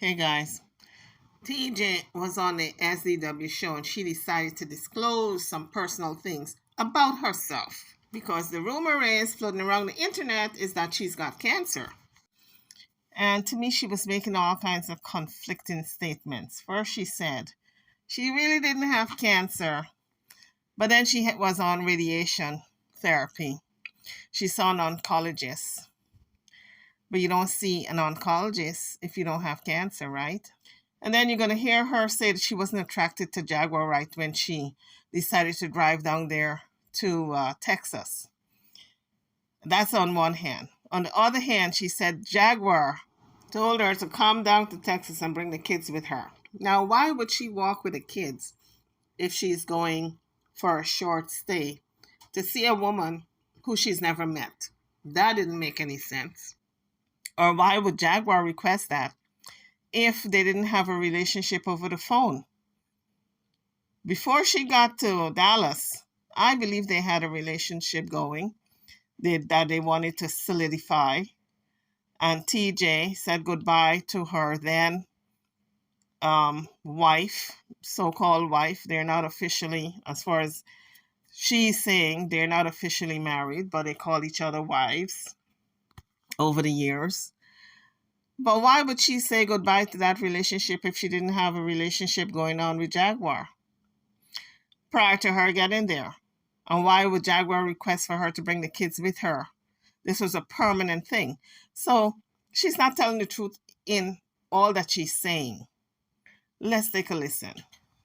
Hey guys, TJ was on the SDW show and she decided to disclose some personal things about herself because the rumor is floating around the internet is that she's got cancer. And to me, she was making all kinds of conflicting statements. First, she said she really didn't have cancer, but then she was on radiation therapy. She saw an oncologist, but you don't see an oncologist if you don't have cancer, right? And then you're going to hear her say that she wasn't attracted to Jaguar right when she decided to drive down there to Texas. That's on one hand. On the other hand, she said Jaguar told her to come down to Texas and bring the kids with her. Now, why would she walk with the kids if she's going for a short stay to see a woman who she's never met? That didn't make any sense. Or why would Jaguar request that if they didn't have a relationship over the phone? Before she got to Dallas, I believe they had a relationship going that they wanted to solidify. And TJ said goodbye to her then wife, so called wife. They're not officially, as far as she's saying, they're not officially married, but they call each other wives over the years. But why would she say goodbye to that relationship if she didn't have a relationship going on with Jaguar prior to her getting there? And why would Jaguar request for her to bring the kids with her? This was a permanent thing. So she's not telling the truth in all that she's saying. Let's take a listen.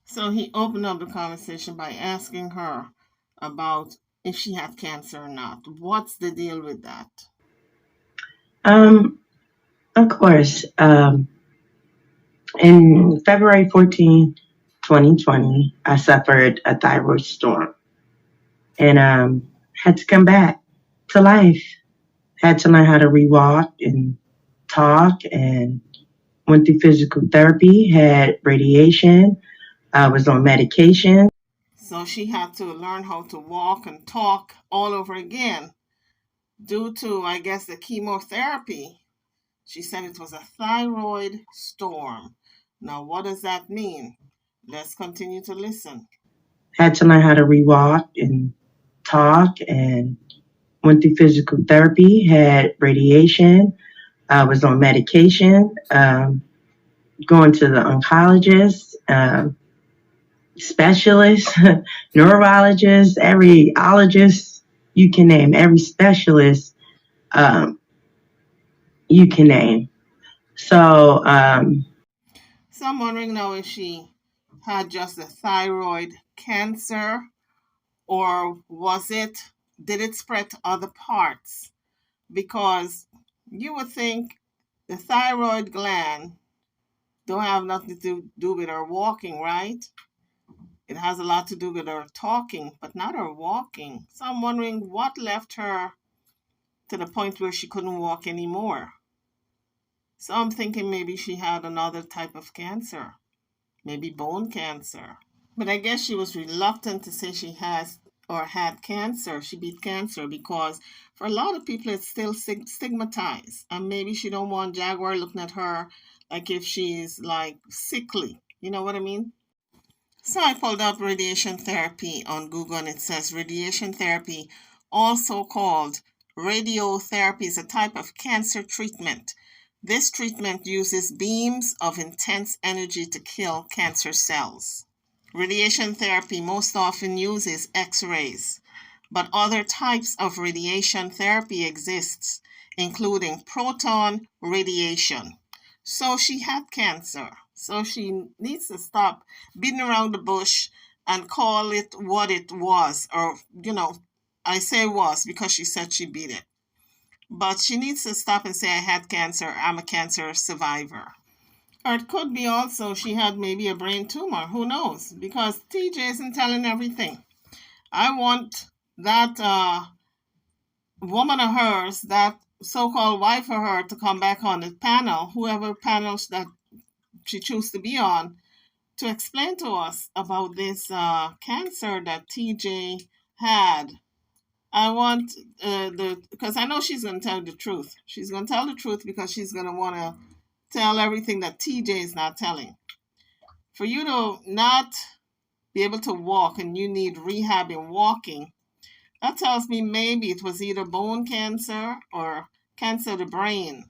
So he opened up the conversation by asking her about if she had cancer or not. What's the deal with that? Um, of course. In February 14th, 2020, I suffered a thyroid storm and had to come back to life. Had to learn how to rewalk and talk and went through physical therapy, had radiation, I was on medication. So she had to learn how to walk and talk all over again due to, I guess, the chemotherapy. She said it was a thyroid storm. Now, what does that mean? Let's continue to listen. Had to learn how to rewalk and talk and went through physical therapy, had radiation, I was on medication, going to the oncologist, specialist, neurologist, every ologist you can name, every specialist um, you can name. So, So I'm wondering now if she had just a thyroid cancer or did it spread to other parts? Because you would think the thyroid gland don't have nothing to do with her walking, right? It has a lot to do with her talking, but not her walking. So I'm wondering what left her to the point where she couldn't walk anymore. So I'm thinking maybe she had another type of cancer, maybe bone cancer. But I guess she was reluctant to say she has or had cancer. She beat cancer because for a lot of people it's still stigmatized. And maybe she don't want Jaguar looking at her like if she's like sickly. You know what I mean? So I pulled up radiation therapy on Google and it says radiation therapy, also called radiotherapy, is a type of cancer treatment. This treatment uses beams of intense energy to kill cancer cells. Radiation therapy most often uses X-rays, but other types of radiation therapy exists, including proton radiation. So she had cancer. So she needs to stop beating around the bush and call it what it was. Or, I say was because she said she beat it. But she needs to stop and say, I had cancer, I'm a cancer survivor. Or it could be also she had maybe a brain tumor. Who knows? Because TJ isn't telling everything. I want that woman of hers, that so-called wife of her, to come back on the panel, whoever panels that she chooses to be on, to explain to us about this cancer that TJ had. I want because I know she's going to tell the truth. She's going to tell the truth because she's going to want to tell everything that TJ is not telling. For you to not be able to walk and you need rehab in walking, that tells me maybe it was either bone cancer or cancer of the brain,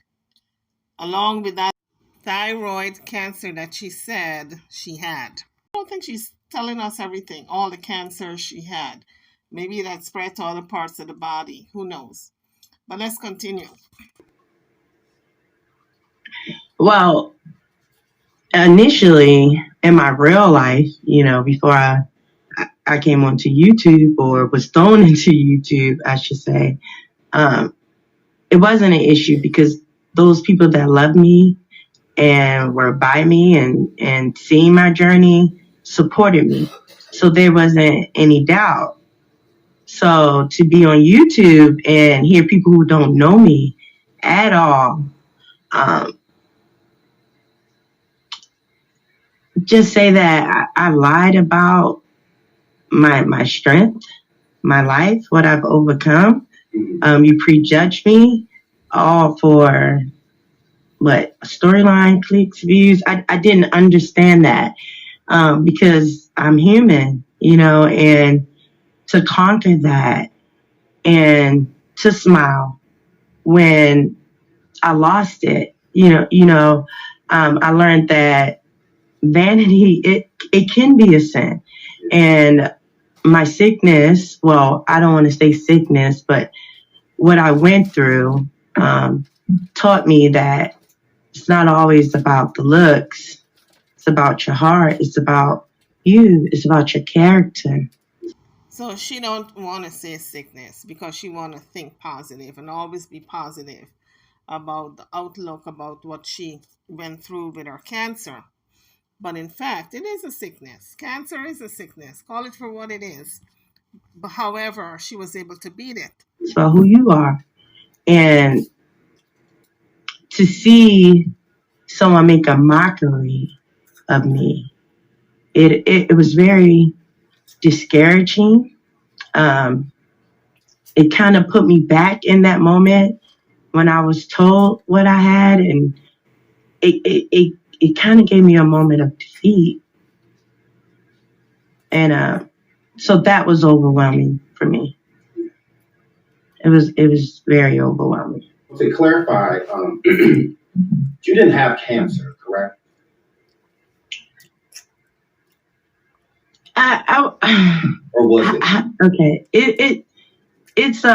along with that thyroid cancer that she said she had. I don't think she's telling us everything, all the cancer she had. Maybe that spread to other parts of the body. Who knows? But let's continue. Well, initially in my real life, before I came onto YouTube or was thrown into YouTube, I should say, um, it wasn't an issue because those people that love me and were by me and seeing my journey supported me. So there wasn't any doubt. So to be on YouTube and hear people who don't know me at all, um, just say that I lied about my strength, my life, what I've overcome. You prejudge me all for what storyline, clicks, views. I didn't understand that because I'm human, and to conquer that and to smile when I lost it, I learned that vanity it can be a sin, and my sickness. Well, I don't want to say sickness, but what I went through taught me that it's not always about the looks. It's about your heart. It's about you. It's about your character. So she don't want to say sickness because she want to think positive and always be positive about the outlook about what she went through with her cancer. But in fact, it is a sickness. Cancer is a sickness. Call it for what it is. But however, she was able to beat it. It's about who you are. And to see someone make a mockery of me, it was very discouraging. Um, it kind of put me back in that moment when I was told what I had, and it kind of gave me a moment of defeat. And so that was overwhelming for me. It was very overwhelming. To clarify, you didn't have cancer, correct? Or was it? Okay. It's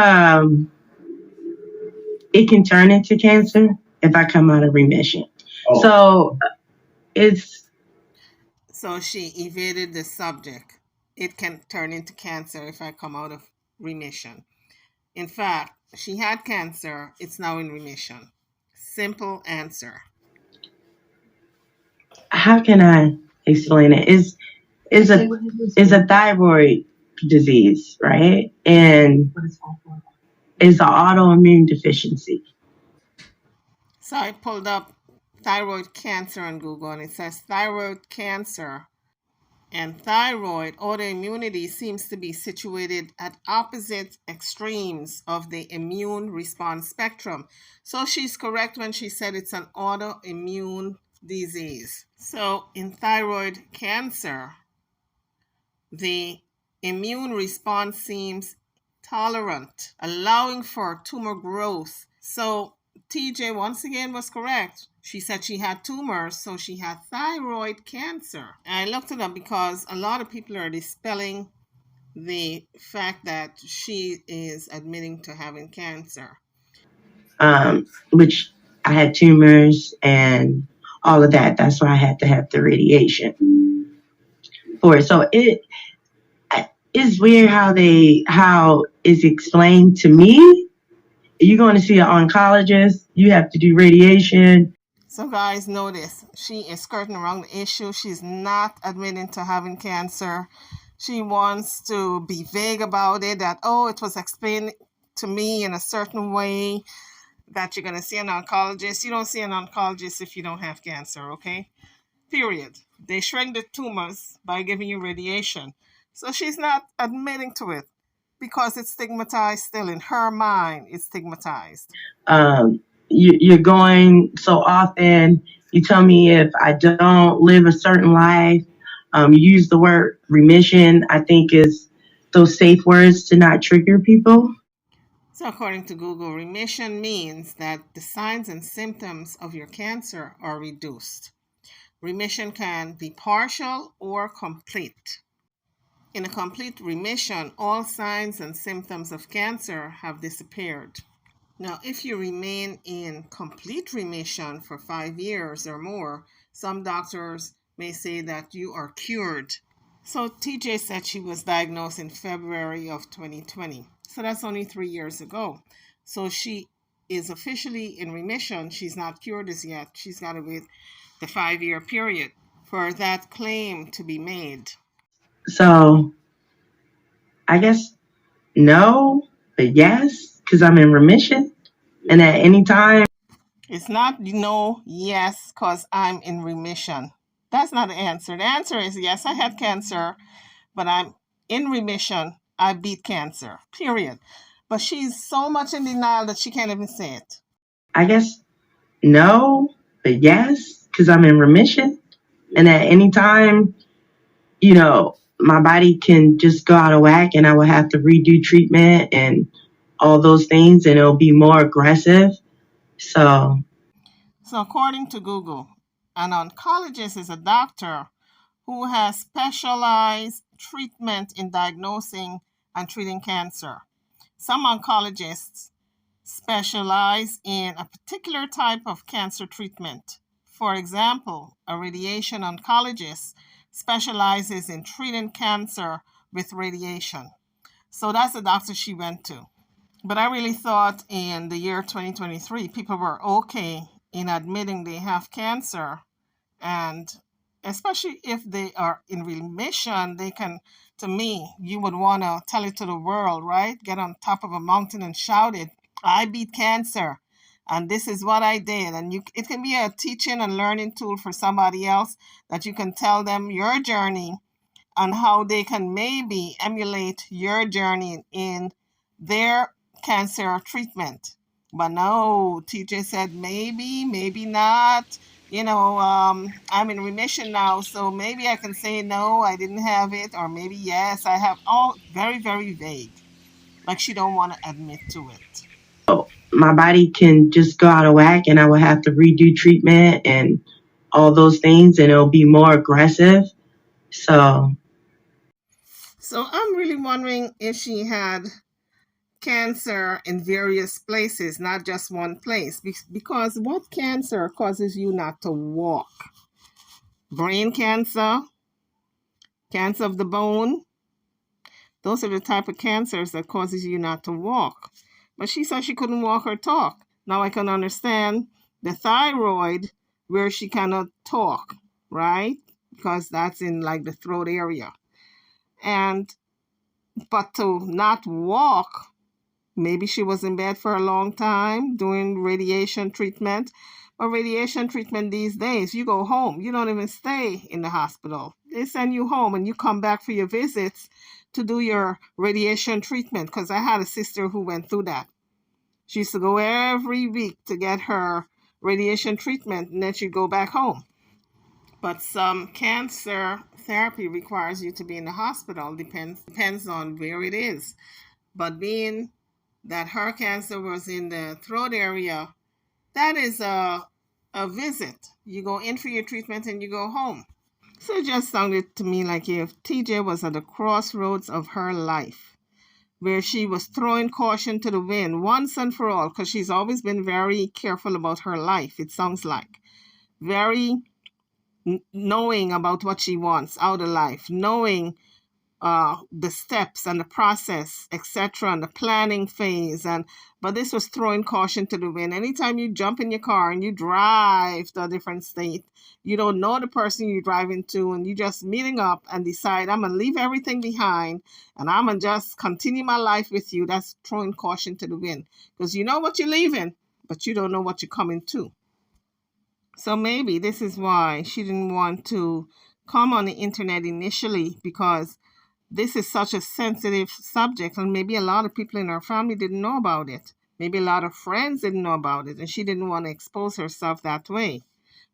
it can turn into cancer if I come out of remission. Oh. So it's So she evaded the subject. It can turn into cancer if I come out of remission. In fact, she had cancer. It's now in remission. Simple answer. how can I explain it? Is a thyroid disease, right? And it's an autoimmune deficiency. So I pulled up thyroid cancer on Google and it says thyroid cancer and thyroid autoimmunity seems to be situated at opposite extremes of the immune response spectrum. So she's correct when she said it's an autoimmune disease. So in thyroid cancer, the immune response seems tolerant, allowing for tumor growth. So TJ once again was correct. She said she had tumors, so she had thyroid cancer. I looked it up because a lot of people are dispelling the fact that she is admitting to having cancer. Which I had tumors and all of that. That's why I had to have the radiation for it. So it's weird how it's explained to me. You're going to see an oncologist. You have to do radiation. So guys, notice she is skirting around the issue. She's not admitting to having cancer. She wants to be vague about it, that, oh, it was explained to me in a certain way that you're going to see an oncologist. You don't see an oncologist if you don't have cancer, okay? Period. They shrink the tumors by giving you radiation. So she's not admitting to it because it's stigmatized still. In her mind, it's stigmatized. you're going so often. You tell me if I don't live a certain life. You use the word remission. I think is those safe words to not trigger people. So, according to Google, remission means that the signs and symptoms of your cancer are reduced. Remission can be partial or complete. In a complete remission, all signs and symptoms of cancer have disappeared. Now, if you remain in complete remission for 5 years or more, some doctors may say that you are cured. So, TJ said she was diagnosed in February of 2020. So, that's only 3 years ago. So, she is officially in remission. She's not cured as yet. She's got to wait the 5 year period for that claim to be made. So I guess no, but yes, because I'm in remission. And at any time, It's not no, yes, because I'm in remission. That's not the answer. The answer is yes, I had cancer, but I'm in remission. I beat cancer, period. But she's so much in denial that she can't even say it. I guess no, but yes, because I'm in remission. And at any time, my body can just go out of whack and I will have to redo treatment and all those things and it'll be more aggressive. So So, according to Google, an oncologist is a doctor who has specialized treatment in diagnosing and treating cancer. Some oncologists specialize in a particular type of cancer treatment. For example, a radiation oncologist specializes in treating cancer with radiation. So that's the doctor she went to. But I really thought in the year 2023, people were okay in admitting they have cancer. And especially if they are in remission, they can, to me, you would want to tell it to the world, right? Get on top of a mountain and shout it. I beat cancer. And this is what I did. And it can be a teaching and learning tool for somebody else that you can tell them your journey on how they can maybe emulate your journey in their cancer treatment. But no, TJ said maybe, maybe not. I'm in remission now, so maybe I can say no, I didn't have it, or maybe yes, I have. All very, very vague. Like she don't want to admit to it. my body can just go out of whack and I will have to redo treatment and all those things and it'll be more aggressive. So So I'm really wondering if she had cancer in various places, not just one place. Because what cancer causes you not to walk? Brain cancer, cancer of the bone. Those are the type of cancers that causes you not to walk. But she said she couldn't walk or talk. Now I can understand the thyroid where she cannot talk, right? Because that's in like the throat area. And but to not walk, maybe she was in bed for a long time doing radiation treatment. But radiation treatment these days, you go home. You don't even stay in the hospital. They send you home and you come back for your visits to do your radiation treatment. Because I had a sister who went through that. She used to go every week to get her radiation treatment and then she'd go back home. But some cancer therapy requires you to be in the hospital. Depends on where it is. But being that her cancer was in the throat area, that is a visit. You go in for your treatment and you go home. So it just sounded to me like if TJ was at the crossroads of her life, where she was throwing caution to the wind once and for all, because she's always been very careful about her life, it sounds like. Very knowing about what she wants out of life, knowing the steps and the process, etc., and the planning phase. But this was throwing caution to the wind. Anytime you jump in your car and you drive to a different state, you don't know the person you're driving to, and you just meeting up and decide, I'm gonna leave everything behind and I'm gonna just continue my life with you. That's throwing caution to the wind because you know what you're leaving, but you don't know what you're coming to. So maybe this is why she didn't want to come on the internet initially, because this is such a sensitive subject and maybe a lot of people in her family didn't know about it. Maybe a lot of friends didn't know about it and she didn't want to expose herself that way.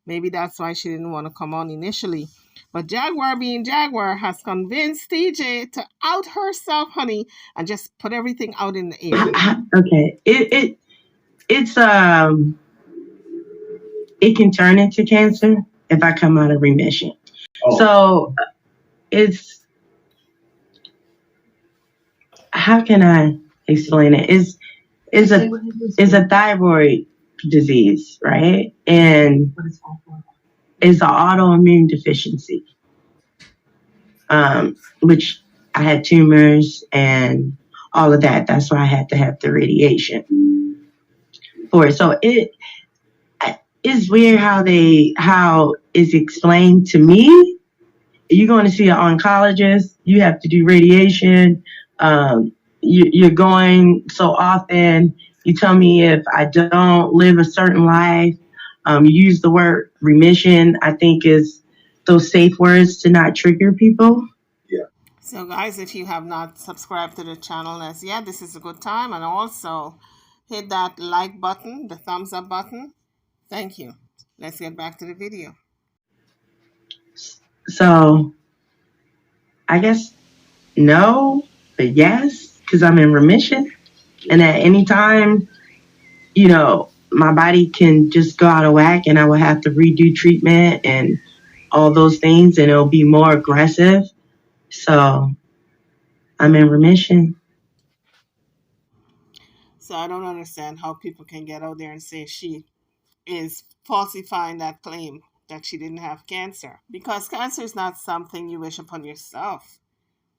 Maybe that's why she didn't want to come on initially. But Jaguar, being Jaguar, has convinced TJ to out herself, honey, and just put everything out in the air. Okay. It's it can turn into cancer if I come out of remission. Oh, So it's, how can I explain it? It's a thyroid disease, right? And it's an autoimmune deficiency, which I had tumors and all of that. That's why I had to have the radiation for it. So it's weird how it's explained to me. You're going to see an oncologist. You have to do radiation. You're going so often. You tell me if I don't live a certain life. You use the word remission. I think is those safe words to not trigger people. yeah. So, guys, if you have not subscribed to the channel as yet, this is a good time. And also hit that like button, the thumbs up button. Thank you. Let's get back to the video. So I guess no, but yes, because I'm in remission. And at any time, my body can just go out of whack and I will have to redo treatment and all those things and it'll be more aggressive. So I'm in remission. So I don't understand how people can get out there and say she is falsifying that claim that she didn't have cancer. Because cancer is not something you wish upon yourself.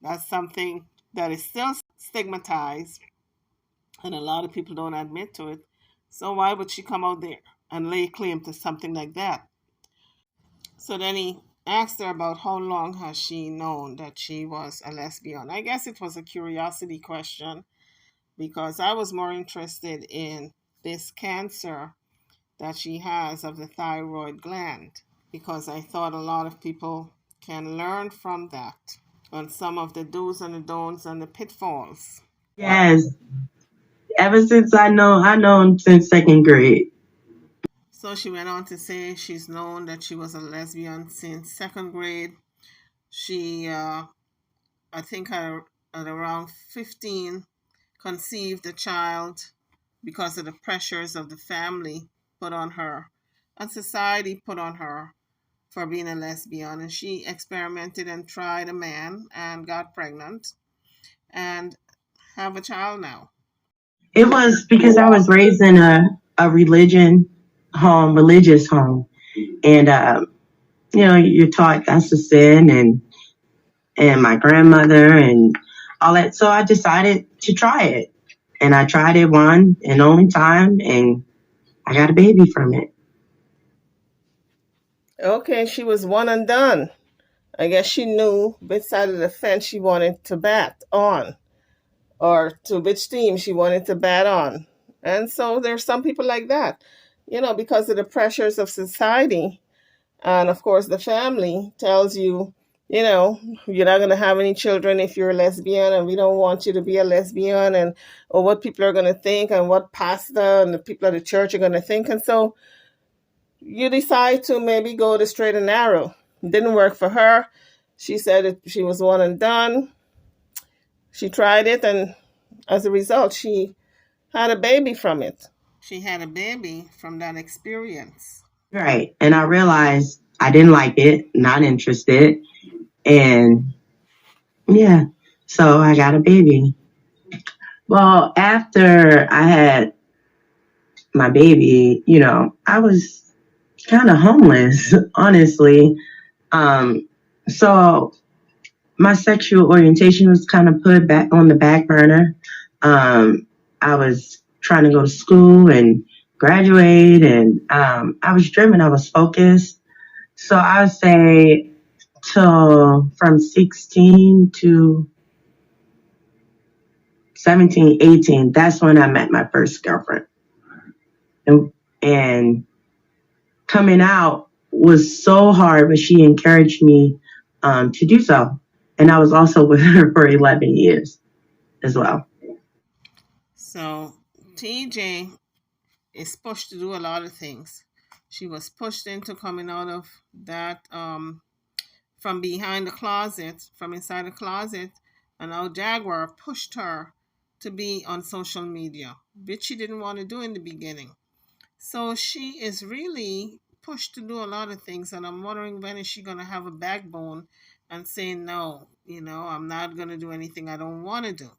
That's something that is still stigmatized and a lot of people don't admit to it. So why would she come out there and lay claim to something like that? So then he asked her about how long has she known that she was a lesbian. I guess it was a curiosity question because I was more interested in this cancer that she has of the thyroid gland because I thought a lot of people can learn from that on some of the do's and the don'ts and the pitfalls. Yes. Ever since I know since second grade. So she went on to say she's known that she was a lesbian since second grade. She, I think at around 15, conceived a child because of the pressures of the family put on her and society put on her for being a lesbian. And she experimented and tried a man and got pregnant and have a child now. It was because I was raised in a religious home. And, you're taught that's a sin and my grandmother and all that. So I decided to try it. And I tried it one and only time and I got a baby from it. Okay, she was one and done. I guess she knew which side of the fence she wanted to bat on, or to which team she wanted to bat on. And so there's some people like that, because of the pressures of society. And of course, the family tells you, you're not going to have any children if you're a lesbian, and we don't want you to be a lesbian, and or what people are going to think, and what pastor and the people at the church are going to think. And so you decide to maybe go the straight and narrow. It didn't work for her. She said that she was one and done. She tried it, and as a result, she had a baby from it. She had a baby from that experience. Right. And I realized I didn't like it, not interested. And yeah, so I got a baby. Well, after I had my baby, I was kind of homeless, honestly. So my sexual orientation was kind of put back on the back burner. I was trying to go to school and graduate, and I was driven. I was focused. So I would say till from 16 to 17, 18, that's when I met my first girlfriend. And coming out was so hard, but she encouraged me to do so. And I was also with her for 11 years as well. So TJ is pushed to do a lot of things. She was pushed into coming out of that from behind the closet, from inside the closet, and now Jaguar pushed her to be on social media, which she didn't want to do in the beginning. So she is really pushed to do a lot of things, and I'm wondering when is she going to have a backbone and say, no, I'm not going to do anything I don't want to do.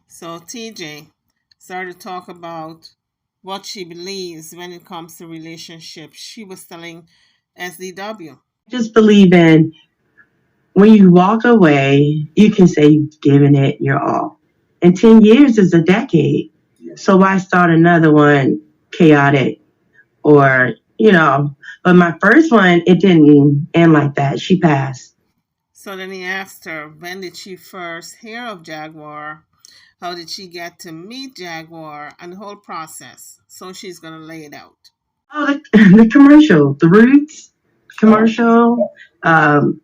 So TJ started to talk about what she believes when it comes to relationships. She was telling SDW. Just believe in when you walk away, you can say you've given it your all. And 10 years is a decade. So why start another one chaotic or, but my first one, it didn't end like that. She passed. So then he asked her, when did she first hear of Jaguar? How did she get to meet Jaguar and the whole process? So she's going to lay it out. Oh, the commercial, the Roots commercial on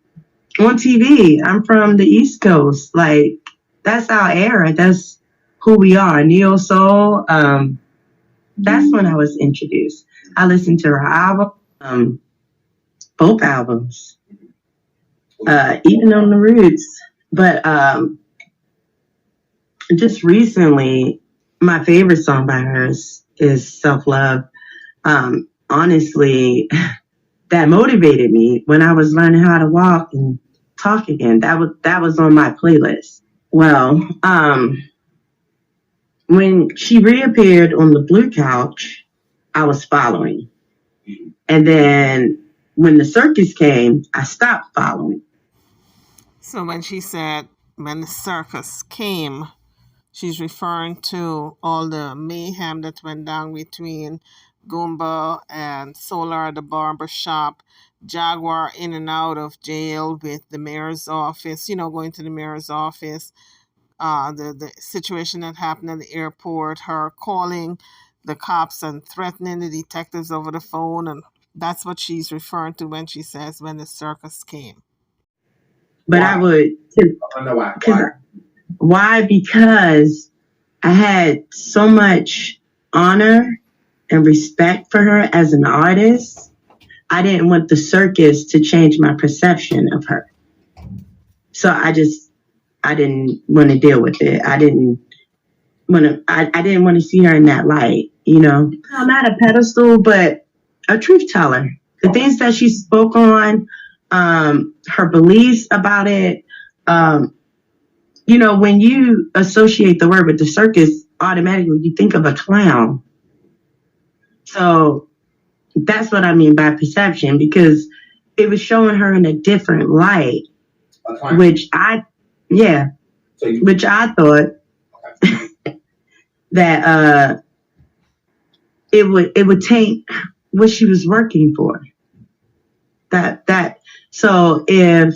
TV. I'm from the East Coast. Like, that's our era. That's who we are. Neo Soul. That's when I was introduced. I listened to her album, both albums, even on the Roots. But just recently, my favorite song by her is Self Love. Honestly, that motivated me when I was learning how to walk and talk again. That was on my playlist. Well, when she reappeared on the blue couch, I was following. And then when the circus came, I stopped following. So when she said, when the circus came, she's referring to all the mayhem that went down between Goomba and Solar at the barber shop, Jaguar in and out of jail with the mayor's office, going to the mayor's office, the situation that happened at the airport, her calling the cops and threatening the detectives over the phone. And that's what she's referring to when she says, when the circus came. But I would. I know why. Why? Because I had so much honor and respect for her as an artist. I didn't want the circus to change my perception of her. So I didn't want to deal with it. I didn't want to see her in that light, I'm not a pedestal, but a truth teller. The things that she spoke on, her beliefs about it, when you associate the word with the circus, automatically you think of a clown. So that's what I mean by perception, because it was showing her in a different light, which I thought that it would taint what she was working for. So if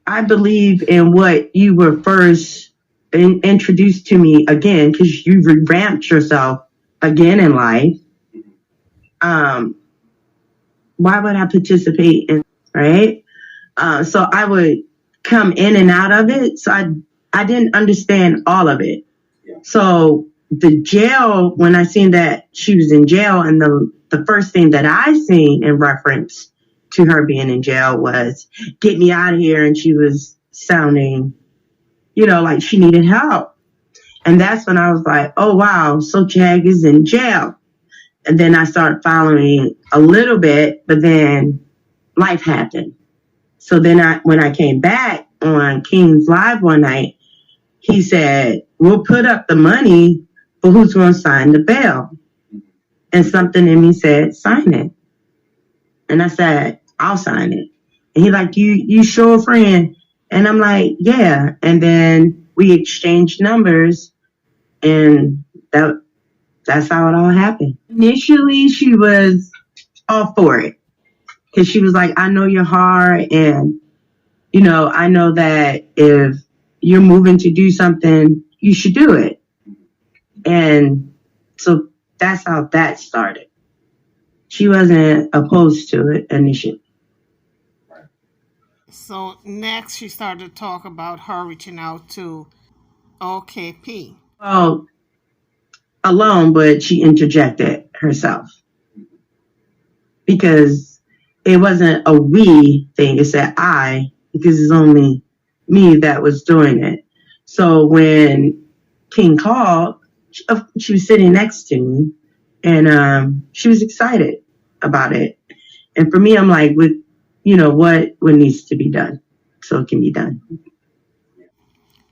I believe in what you were first introduced to me again, because you revamped yourself again in life, why would I participate in, right? So I would come in and out of it. So I didn't understand all of it. Yeah. So the jail, when I seen that she was in jail, and the first thing that I seen in reference to her being in jail was, get me out of here. And she was sounding, like she needed help. And that's when I was like, oh, wow, so Jag is in jail. And then I started following a little bit, but then life happened. So then when I came back on King's Live one night, he said, we'll put up the money, but who's going to sign the bail? And something in me said, sign it. And I said, I'll sign it. And he's like, you sure, friend? And I'm like, yeah. And then we exchanged numbers, and that's how it all happened. Initially, she was all for it, because she was like, I know your heart, and I know that if you're moving to do something, you should do it. And so that's how that started. She wasn't opposed to it initially. So next she started to talk about her reaching out to OKP. Well, alone, but she interjected herself because it wasn't a we thing. It said I because it's only me that was doing it. So when King called, she was sitting next to me, and she was excited about it. And for me, I'm like, with what needs to be done, so it can be done.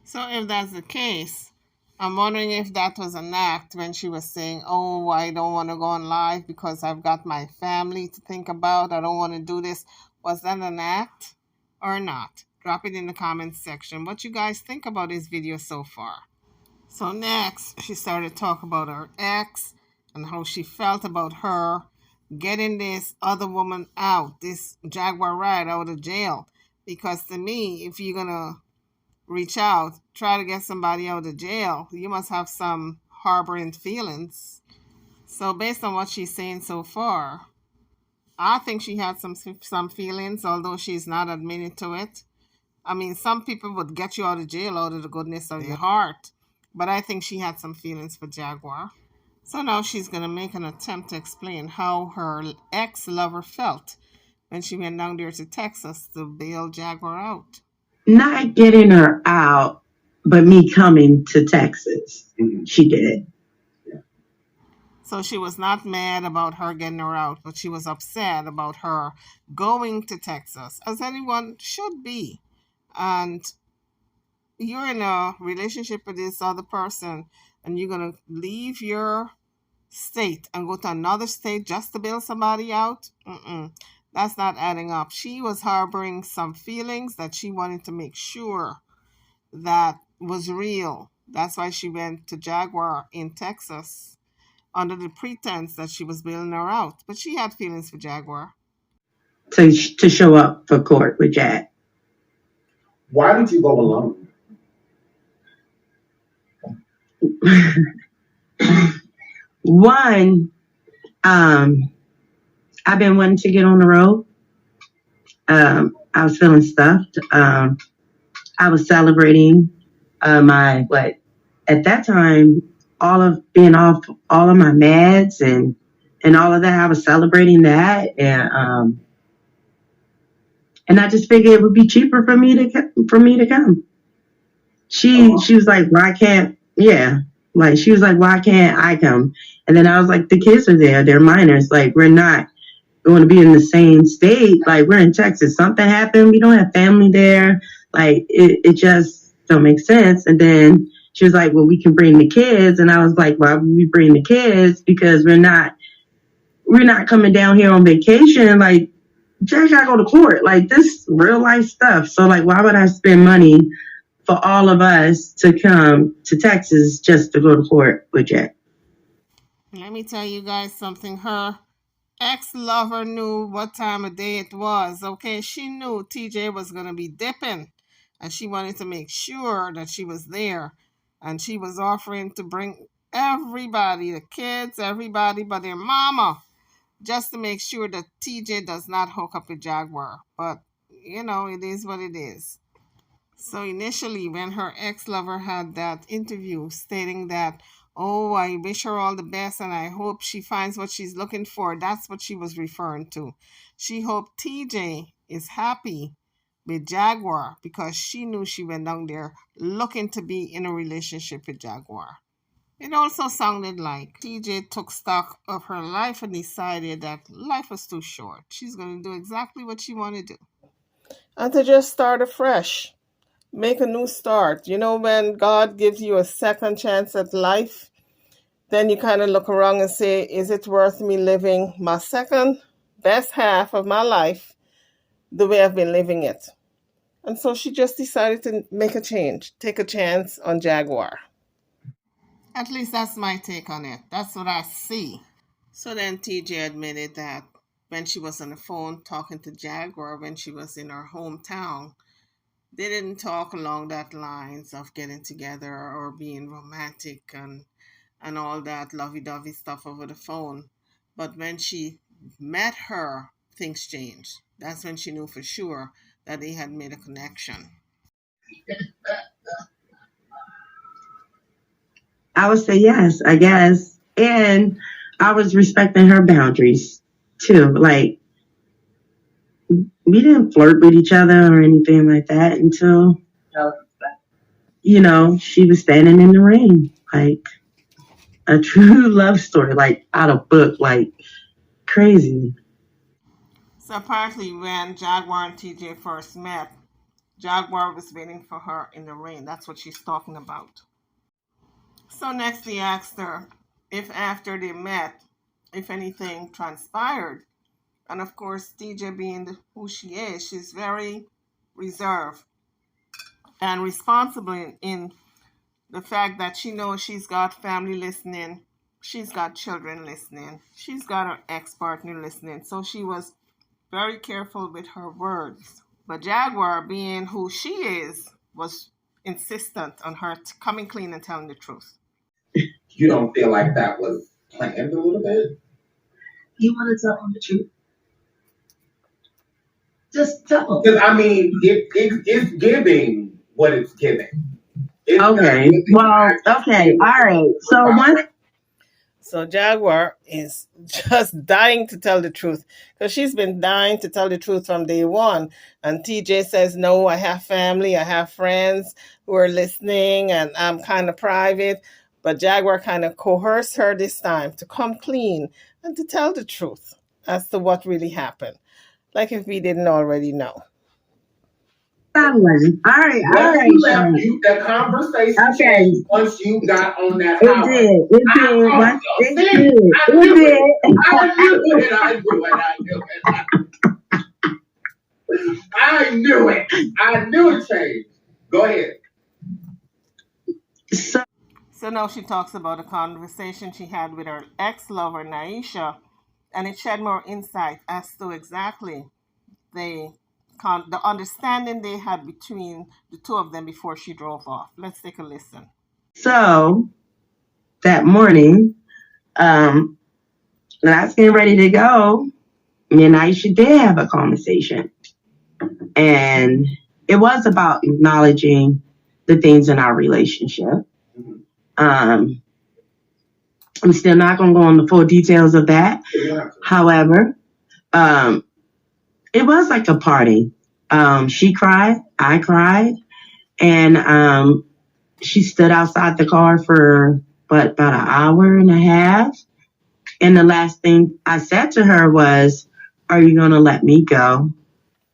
So if that's the case, I'm wondering if that was an act when she was saying, "Oh, I don't want to go on live because I've got my family to think about. I don't want to do this." Was that an act or not? Drop it in the comments section. What you guys think about this video so far? So next, she started talking about her ex and how she felt about her getting this other woman out, this Jaguar ride out of jail. Because to me, if you're gonna reach out, try to get somebody out of jail, you must have some harboring feelings. So based on what she's saying so far, I think she had some feelings, although she's not admitting to it. I mean, some people would get you out of jail out of the goodness of your heart, but I think she had some feelings for Jaguar. So now she's going to make an attempt to explain how her ex lover felt when she went down there to Texas to bail Jaguar out. Not getting her out, but me coming to Texas. Mm-hmm. She did. So she was not mad about her getting her out, but she was upset about her going to Texas, as anyone should be. And you're in a relationship with this other person, and you're going to leave your state and go to another state just to bail somebody out. That's not adding up. She was harboring some feelings that she wanted to make sure that was real. That's why she went to Jaguar in Texas under the pretense that she was bailing her out. But she had feelings for Jaguar. To show up for court with Jack. Why did you go alone? One, I've been wanting to get on the road. I was feeling stuffed. I was celebrating my what at that time, all of being off all of my meds and all of that. I was celebrating that, and I just figured it would be cheaper for me to come. She was like, why can't like she was like, why can't I come? And then I was like, the kids are there, they're minors, like we're not going to be in the same state, like we're in Texas. Something happened, we don't have family there, like it just don't make sense. And then she was like, well, we can bring the kids, and I was like, why would we bring the kids? Because we're not coming down here on vacation. Like, Jack gotta go to court. Like, this real life stuff. So like, why would I spend money for all of us to come to Texas just to go to court with Jack? Let me tell you guys something. Her ex-lover knew what time of day it was. Okay, she knew TJ was going to be dipping, and she wanted to make sure that she was there. And she was offering to bring everybody, the kids, everybody but their mama, just to make sure that TJ does not hook up with Jaguar. But it is what it is. So initially, when her ex-lover had that interview stating that, oh, I wish her all the best and I hope she finds what she's looking for, that's what she was referring to. She hoped TJ is happy with Jaguar because she knew she went down there looking to be in a relationship with Jaguar. It also sounded like TJ took stock of her life and decided that life was too short. She's going to do exactly what she wanted to do. And to just start afresh. Make a new start. When God gives you a second chance at life, then you kind of look around and say, is it worth me living my second best half of my life the way I've been living it? And so she just decided to make a change, take a chance on Jaguar. At least that's my take on it. That's what I see. So then TJ admitted that when she was on the phone talking to Jaguar when she was in her hometown, they didn't talk along that lines of getting together or being romantic and all that lovey-dovey stuff over the phone. But when she met her, things changed. That's when she knew for sure that they had made a connection. I would say yes, I guess. And I was respecting her boundaries too. Like, we didn't flirt with each other or anything like that until, she was standing in the rain. Like a true love story, like out of book, like crazy. So apparently, when Jaguar and TJ first met, Jaguar was waiting for her in the rain. That's what she's talking about. So next, he asked her if after they met, if anything transpired. And of course, TJ being who she is, she's very reserved and responsible in the fact that she knows she's got family listening, she's got children listening, she's got her ex partner listening. So she was very careful with her words. But Jaguar, being who she is, was insistent on her coming clean and telling the truth. You don't feel like that was planned a little bit? You want to tell them the truth? Just tell them. Because I mean, it's giving what it's giving. It's Okay. Well, okay. All right. So one. So Jaguar is just dying to tell the truth because she's been dying to tell the truth from day one. And TJ says, no, I have family, I have friends who are listening, and I'm kind of private. But Jaguar kind of coerced her this time to come clean and to tell the truth as to what really happened. Like if we didn't already know. All right. The conversation changed once you got on that highway. It did. I knew it. I knew it changed. Go ahead. So now she talks about a conversation she had with her ex-lover, Naisha, and it shed more insight as to exactly the understanding they had between the two of them before she drove off. Let's take a listen. So that morning, when I was getting ready to go, me and Aisha did have a conversation. And it was about acknowledging the things in our relationship. I'm still not going to go into the full details of that. However, it was like a party. She cried, I cried, and she stood outside the car for about an hour and a half. And the last thing I said to her was, "Are you going to let me go?"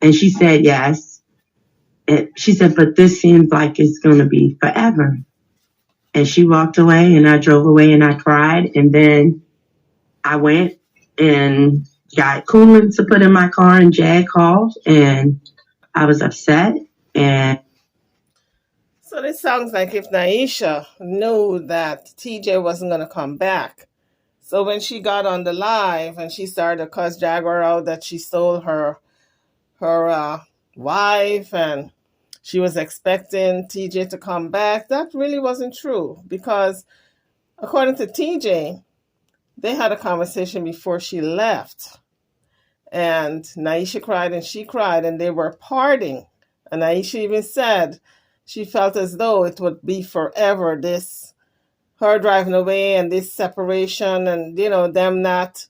And she said yes. And she said, "But this seems like it's going to be forever." And she walked away, and I drove away, and I cried. And then I went and got coolant to put in my car, and Jag called, and I was upset. And so this sounds like if Naisha knew that TJ wasn't going to come back. So when she got on the live and she started to cuss Jaguar out that she stole her wife and she was expecting TJ to come back, that really wasn't true because according to TJ, they had a conversation before she left. And Naisha cried and she cried and they were parting. And Naisha even said she felt as though it would be forever, this her driving away and this separation and, them not,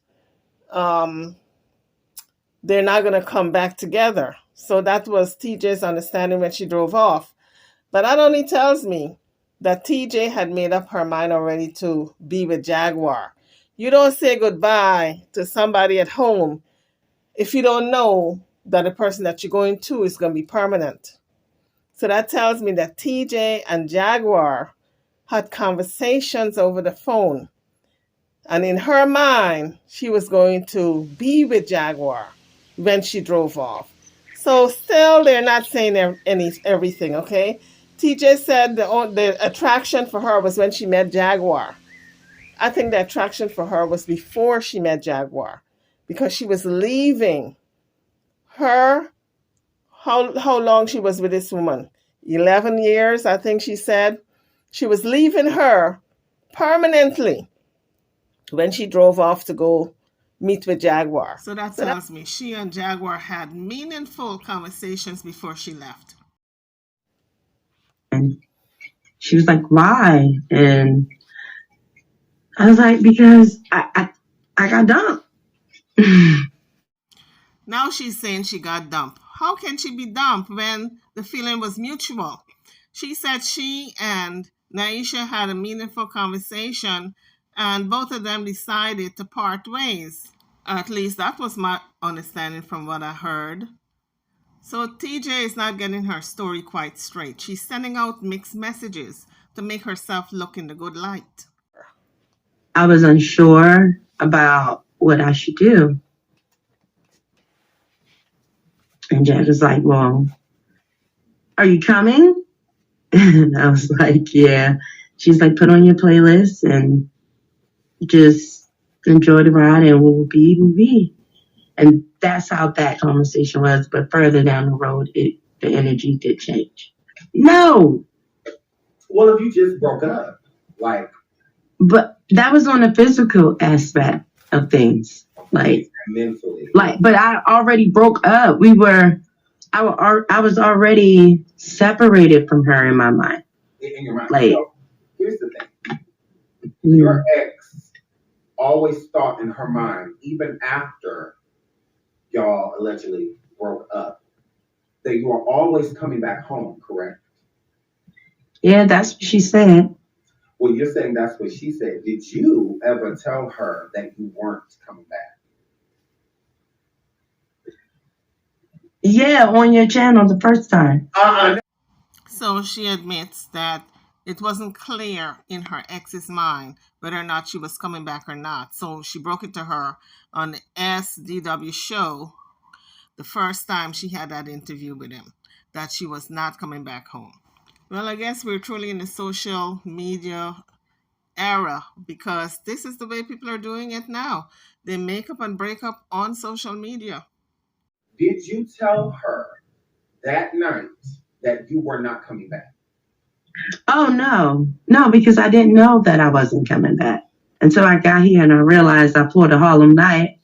they're not going to come back together. So that was TJ's understanding when she drove off. But that only tells me that TJ had made up her mind already to be with Jaguar. You don't say goodbye to somebody at home if you don't know that the person that you're going to is going to be permanent. So that tells me that TJ and Jaguar had conversations over the phone. And in her mind, she was going to be with Jaguar when she drove off. So still, they're not saying everything, okay? TJ said the attraction for her was when she met Jaguar. I think the attraction for her was before she met Jaguar because she was leaving her, how long she was with this woman? 11 years, I think she said. She was leaving her permanently when she drove off to go meet with Jaguar. So that tells me she and Jaguar had meaningful conversations before she left. And she was like, "Why?" And I was like, because I got dumped. Now she's saying she got dumped. How can she be dumped when the feeling was mutual? She said she and Naisha had a meaningful conversation and both of them decided to part ways. At least that was my understanding from what I heard. So TJ is not getting her story quite straight. She's sending out mixed messages to make herself look in the good light. I was unsure about what I should do. And Jack was like, well, are you coming? And I was like, yeah. She's like, put on your playlist and just enjoy the ride and we'll be. And that's how that conversation was. But further down the road, the energy did change. No. Well, if you just broke up, like. But that was on the physical aspect of things. Like, mentally. But I already broke up. I was already separated from her in my mind. In your mind. Like, so, here's the thing. Your ex always thought in her mind, even after y'all allegedly broke up, that you are always coming back home, correct? Yeah, that's what she said. Well, you're saying that's what she said. Did you ever tell her that you weren't coming back? Yeah, on your channel the first time. So she admits that it wasn't clear in her ex's mind whether or not she was coming back or not. So she broke it to her on the SDW show the first time she had that interview with him, that she was not coming back home. Well, I guess we're truly in the social media era because this is the way people are doing it now. They make up and break up on social media. Did you tell her that night that you were not coming back? Oh, no, because I didn't know that I wasn't coming back until I got here and I realized I pulled a Harlem night.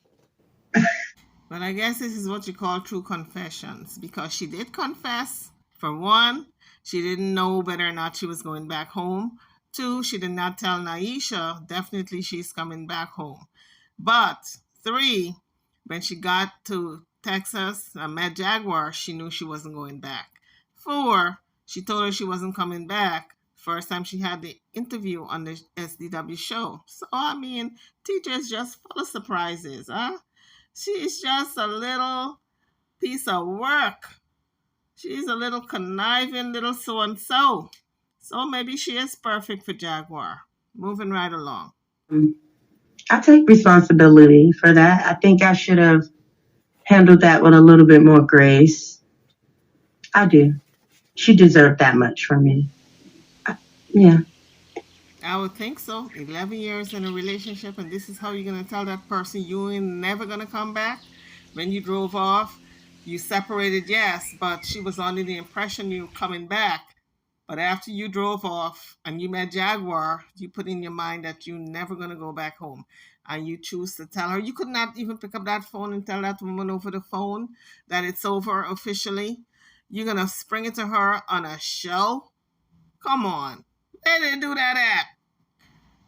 But I guess this is what you call true confessions because she did confess. For one, she didn't know whether or not she was going back home. Two, she did not tell Naisha, definitely she's coming back home. But three, when she got to Texas and met Jaguar, she knew she wasn't going back. Four, she told her she wasn't coming back first time she had the interview on the SDW show. So, I mean, TJ's just full of surprises, huh? She's just a little piece of work. She's a little conniving little so-and-so. So maybe she is perfect for Jaguar. Moving right along. I take responsibility for that. I think I should have handled that with a little bit more grace. I do. She deserved that much from me. Yeah. I would think so. 11 years in a relationship, and this is how you're going to tell that person you ain't never going to come back? When you drove off, you separated, yes, but she was under the impression you were coming back. But after you drove off and you met Jaguar, you put in your mind that you're never going to go back home. And you choose to tell her. You could not even pick up that phone and tell that woman over the phone that it's over officially. You're going to spring it to her on a show? Come on. Where did they do that at?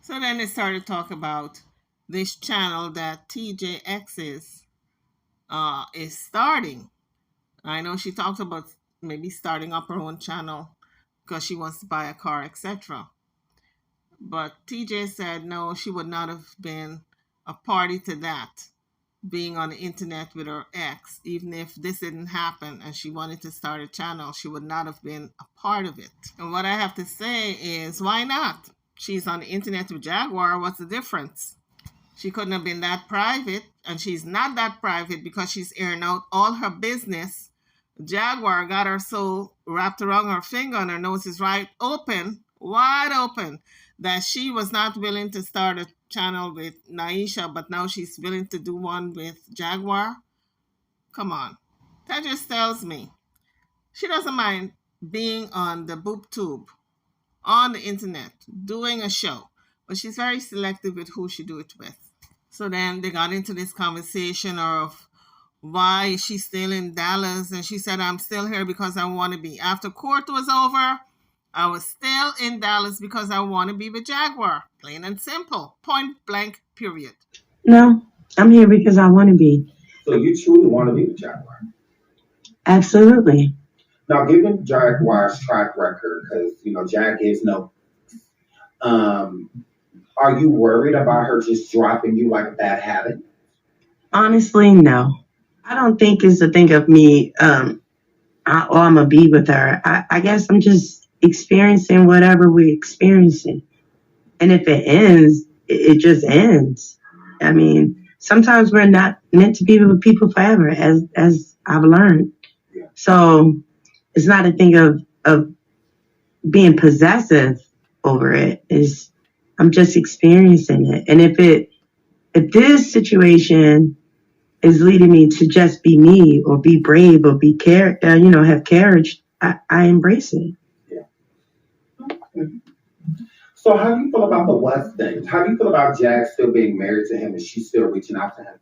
So then they started to talk about this channel that TJX is starting. I know she talked about maybe starting up her own channel because she wants to buy a car, etc. But TJ said no, she would not have been a party to that, being on the internet with her ex. Even if this didn't happen and she wanted to start a channel, she would not have been a part of it. And what I have to say is, why not? She's on the internet with Jaguar. What's the difference? She couldn't have been that private, and she's not that private because she's airing out all her business. Jaguar got her so wrapped around her finger and her nose is right open, wide open, that she was not willing to start a channel with Naisha, but now she's willing to do one with Jaguar. Come on. That just tells me she doesn't mind being on the boob tube, on the internet, doing a show, but she's very selective with who she do it with. So then they got into this conversation of why she's still in Dallas, and she said, I'm still here because I want to be. After court was over, I was still in Dallas because I want to be with Jaguar. Plain and simple. Point blank, period. No, I'm here because I want to be. So you truly want to be with Jaguar. Absolutely. Now, given Jaguar's track record, because Jag gives no. Um, are you worried about her just dropping you like a bad habit? Honestly, no. I don't think it's a thing of me. I'm gonna be with her. I guess I'm just experiencing whatever we're experiencing, and if it ends, it just ends. I mean, sometimes we're not meant to be with people forever, as I've learned. Yeah. So it's not a thing of being possessive over it. Is I'm just experiencing it, and if this situation is leading me to just be me or be brave or have courage, I embrace it. Yeah. Okay. So how do you feel about the West thing? How do you feel about Jag still being married to him and she's still reaching out to him?